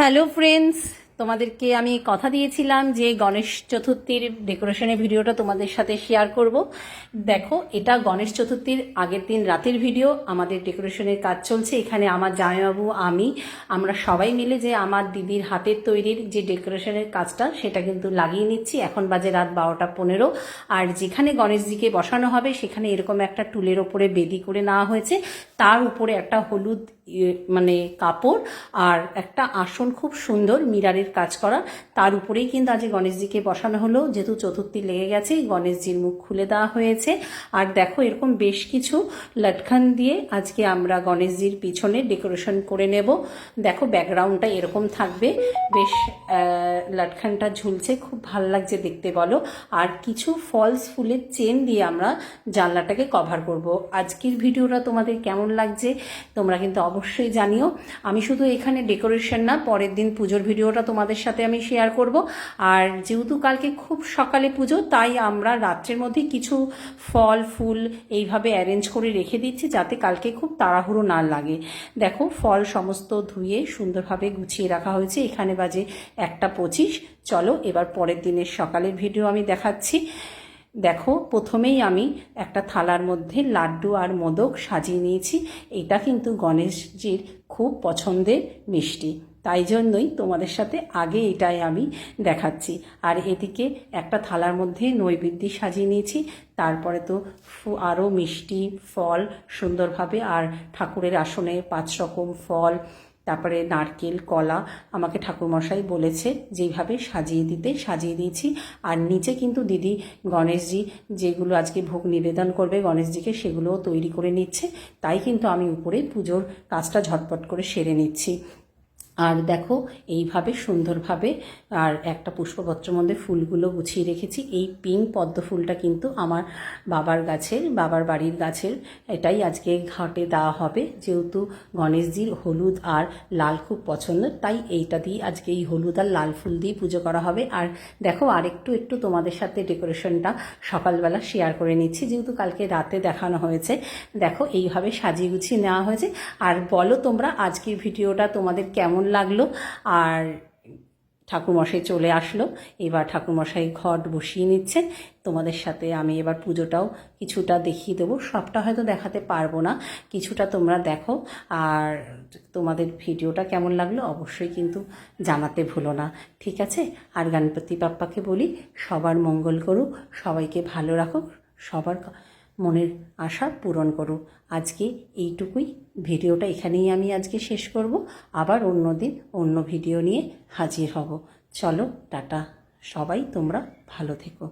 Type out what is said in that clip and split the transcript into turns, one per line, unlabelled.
Hello friends, তোমাদেরকে আমি কথা দিয়েছিলাম যে গণেশ চতুর্থীর ডেকোরেশনের ভিডিওটা তোমাদের সাথে শেয়ার করব। দেখো, এটা গণেশ চতুর্থীর আগের দিন রাতের ভিডিও। আমাদের ডেকোরেশনের কাজ চলছে এখানে। আমার জামাইবাবু, আমরা সবাই মিলে যে আমার দিদির হাতের তৈরির যে ডেকোরেশনের কাজটা সেটা কিন্তু লাগিয়ে নিচ্ছি। এখন বাজে রাত 12টা 15। আর যেখানে গণেশজিকে বসানো হবে সেখানে এরকম একটা টুলের ওপরে বেদি করে নেওয়া হয়েছে। তার উপরে একটা হলুদ মানে কাপড় আর একটা আসন, খুব সুন্দর মিরারের কাজ করা। তার উপরেই কিন্তু আজ গণেশজিকে বসানো হলো। যেহেতু চতুর্থী লেগে গেছে, গণেশজির মুখ খুলে দেওয়া হয়েছে। আর দেখো, এরকম বেশ কিছু লটকান দিয়ে আজকে আমরা গণেশজির পিছনে ডেকোরেশন করে নেব। দেখো, ব্যাকগ্রাউন্ডটা এরকম থাকবে, বেশ লটকানটা ঝুলছে, খুব ভালো লাগছে দেখতে বলো। আর কিছু ফলস ফুলের চেন দিয়ে আমরা জানলাটাকে কভার করব। আজকের ভিডিওটা তোমাদের কেমন লাগছে তোমরা কিন্তু অবশ্যই জানিও। আমি শুধু এখানে ডেকোরেশন না, পরের দিন পুজোর ভিডিওটা তোমাদের সাথে আমি শেয়ার করব। আর যেহেতু কালকে খুব সকালে পুজো, তাই আমরা রাত্রের মধ্যে কিছু ফল ফুল এইভাবে অ্যারেঞ্জ করে রেখে দিচ্ছি, যাতে কালকে খুব তাড়াহুড়ো না লাগে। দেখো, ফল সমস্ত ধুয়ে সুন্দরভাবে গুছিয়ে রাখা হয়েছে। এখানে বাজে 1টা 25। চলো এবার পরের দিনের সকালের ভিডিও আমি দেখাচ্ছি। দেখো, প্রথমেই আমি একটা থালার মধ্যে লাড্ডু আর মোদক সাজিয়ে নিয়েছি। এটা কিন্তু গণেশজির খুব পছন্দের মিষ্টি, তাই জন্যই তোমাদের সাথে আগে এটাই আমি দেখাচ্ছি। আর এদিকে একটা থালার মধ্যে নৈবেদ্য সাজিয়ে নিয়েছি। তারপরে তো আরও মিষ্টি ফল সুন্দরভাবে, আর ঠাকুরের আসনে 5 রকম ফল, তারপরে নারকেল কলা আমাকে ঠাকুরমশাই বলেছে যেইভাবে সাজিয়ে দিতে, সাজিয়ে দিয়েছি। আর নিচে কিন্তু দিদি গণেশজি যেগুলো আজকে ভোগ নিবেদন করবে গণেশজিকে, সেগুলোও তৈরি করে নিচ্ছে। তাই কিন্তু আমি উপরে পুজোর কাজটা ঝটপট করে সেরে নিচ্ছি। আর দেখো, এইভাবে সুন্দরভাবে আর একটা পুষ্পপত্রের মধ্যে ফুলগুলো গুছিয়ে রেখেছি। এই পিঙ্ক পদ্ম ফুলটা কিন্তু আমার বাবার বাড়ির গাছের। এটাই আজকে ঘাটে দেওয়া হবে, যেহেতু গণেশজির হলুদ আর লাল খুব পছন্দ, তাই এইটা দিয়ে আজকে এই হলুদ আর লাল ফুল দিয়ে পুজো করা হবে। আর দেখো, আর একটু তোমাদের সাথে ডেকোরেশনটা সকালবেলা শেয়ার করে নিচ্ছি, যেহেতু কালকে রাতে দেখানো হয়েছে। দেখো, এইভাবে সাজিয়ে গুছিয়ে নেওয়া হয়েছে। আর বলো তোমরা আজকের ভিডিওটা তোমাদের কেমন লাগলো। আর ঠাকুরমশাই চলে আসলো, এবার ঠাকুরমশাই ঘট বসিয়ে নিচ্ছেন। তোমাদের সাথে আমি এবার পুজোটাও কিছুটা দেখিয়ে দেবো, সবটা হয়তো দেখাতে পারবো না, কিছুটা তোমরা দেখো। আর তোমাদের ভিডিওটা কেমন লাগলো অবশ্যই কিন্তু জানাতে ভুলো না, ঠিক আছে? আর গণপতি বাপ্পাকে বলি সবার মঙ্গল করুক, সবাইকে ভালো রাখুক, সবার মনের আশা পূরণ করো। আজকে এইটুকুই, ভিডিওটা এখানেই আমি আজকে শেষ করব। আবার অন্য দিন অন্য ভিডিও নিয়ে হাজির হব। চলো টাটা, সবাই তোমরা ভালো থেকো।